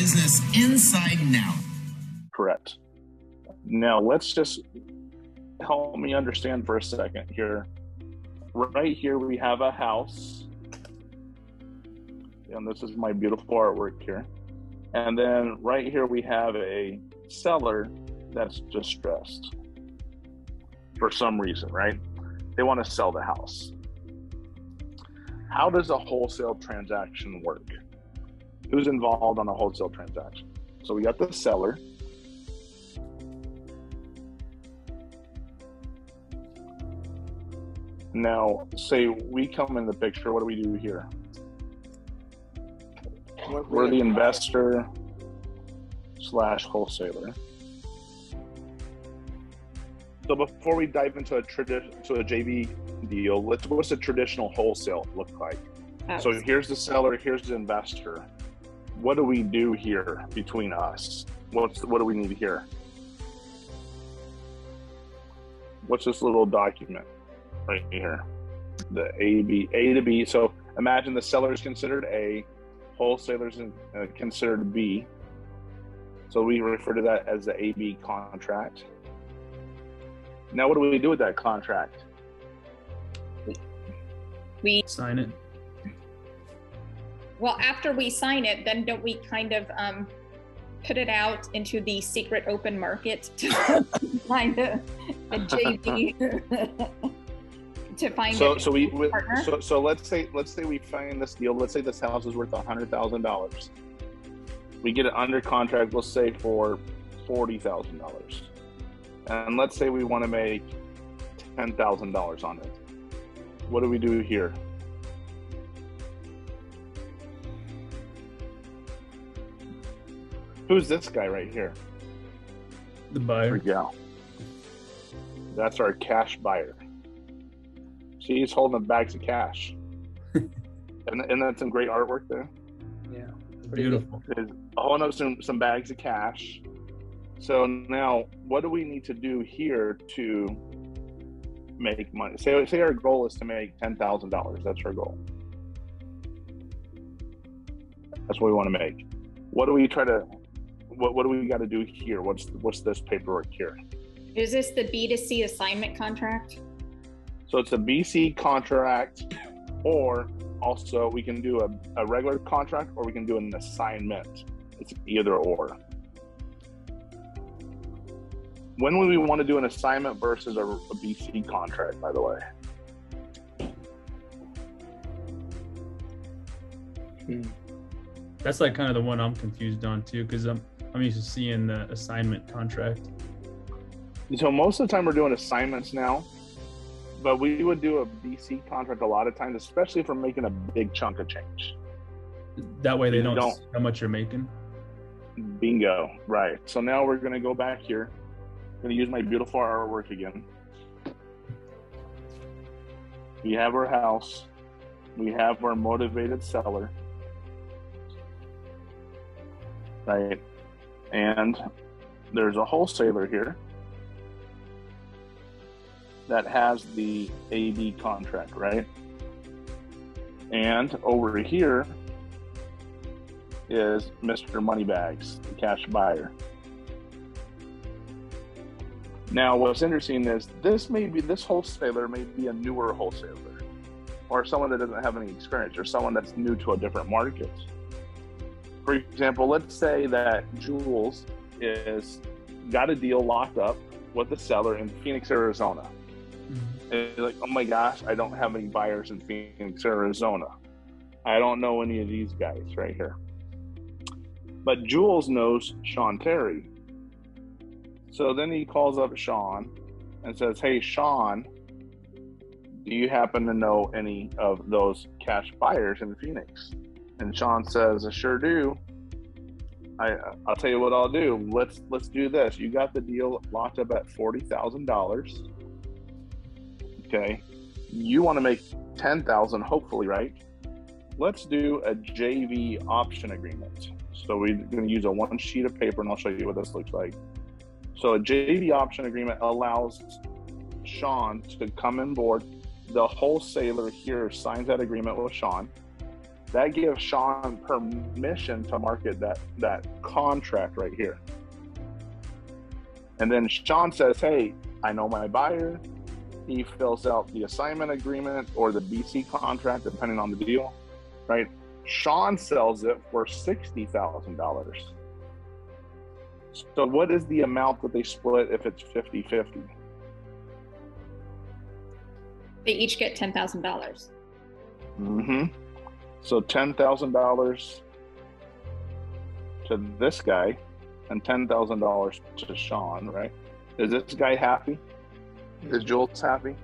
business inside and out. Correct. Now, let's just help me understand for a second here. Right here, we have a house. And this is my beautiful artwork here. And then right here, we have a seller that's distressed for some reason, right? They want to sell the house. How does a wholesale transaction work? Who's involved on a wholesale transaction? So we got the seller. Now, say we come in the picture, what do we do here? We're the investor / wholesaler. So before we dive into a JV deal, what's a traditional wholesale look like? So here's the seller, here's the investor. What do we do here between us? What do we need here? What's this little document right here? The A to B. So imagine the seller is considered A, wholesalers considered B. So we refer to that as the AB contract. Now, what do we do with that contract? We sign it. Well, after we sign it, then don't we kind of put it out into the secret open market to find a JV to find a partner? So let's say we find this deal. Let's say this house is worth $100,000. We get it under contract, let's say for $40,000. And let's say we want to make $10,000 on it. What do we do here? Who's this guy right here? The buyer. Yeah. That's our cash buyer. See, he's holding bags of cash. and that's some great artwork there. Yeah. Beautiful. Holding up some bags of cash. So now, what do we need to do here to make money? Say our goal is to make $10,000. That's our goal. That's what we want to make. What do we got to do here? What's this paperwork here? Is this the B2C assignment contract? So it's a BC contract, or also we can do a regular contract, or we can do an assignment. It's either or. When would we want to do an assignment versus a BC contract, by the way? That's like kind of the one I'm confused on too, because I'm used to seeing the assignment contract. So most of the time we're doing assignments now, but we would do a BC contract a lot of times, especially if we're making a big chunk of change. That way they don't see how much you're making. Bingo, right. So now we're going to go back here. I'm going to use my beautiful artwork again. We have our house. We have our motivated seller. Right. And there's a wholesaler here that has the AB contract, right? And over here is Mr. Moneybags, the cash buyer. Now, what's interesting is this wholesaler may be a newer wholesaler, or someone that doesn't have any experience, or someone that's new to a different market. For example, let's say that Jules is got a deal locked up with the seller in Phoenix, Arizona. Mm-hmm. And like, oh my gosh, I don't have any buyers in Phoenix, Arizona. I don't know any of these guys right here. But Jules knows Sean Terry. So then he calls up Sean and says, hey, Sean, do you happen to know any of those cash buyers in Phoenix? And Sean says, I sure do. I'll tell you what I'll do. Let's do this. You got the deal locked up at $40,000. Okay. You want to make $10,000, hopefully, right? Let's do a JV option agreement. So we're going to use a one sheet of paper, and I'll show you what this looks like. So a JV option agreement allows Sean to come on board. The wholesaler here signs that agreement with Sean. That gives Sean permission to market that contract right here. And then Sean says, hey, I know my buyer. He fills out the assignment agreement or the BC contract, depending on the deal, right? Sean sells it for $60,000. So what is the amount that they split if it's 50-50? They each get $10,000. Mm-hmm. So $10,000 to this guy and $10,000 to Sean, right? Is this guy happy? Is Jules happy?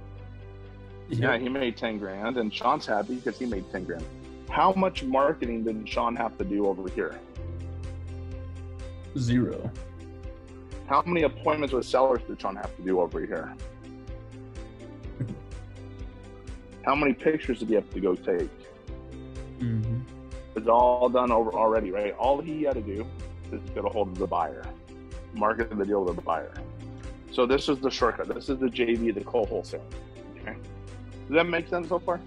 Yeah, he made 10 grand, and Sean's happy because he made 10 grand. How much marketing did Sean have to do over here? 0. How many appointments with sellers did Sean have to do over here? How many pictures did he have to go take? Mm-hmm. It's all done over already, right? All he had to do is get a hold of the buyer, market the deal to the buyer. So this is the shortcut. This is the JV, the wholesale. Okay. Does that make sense so far?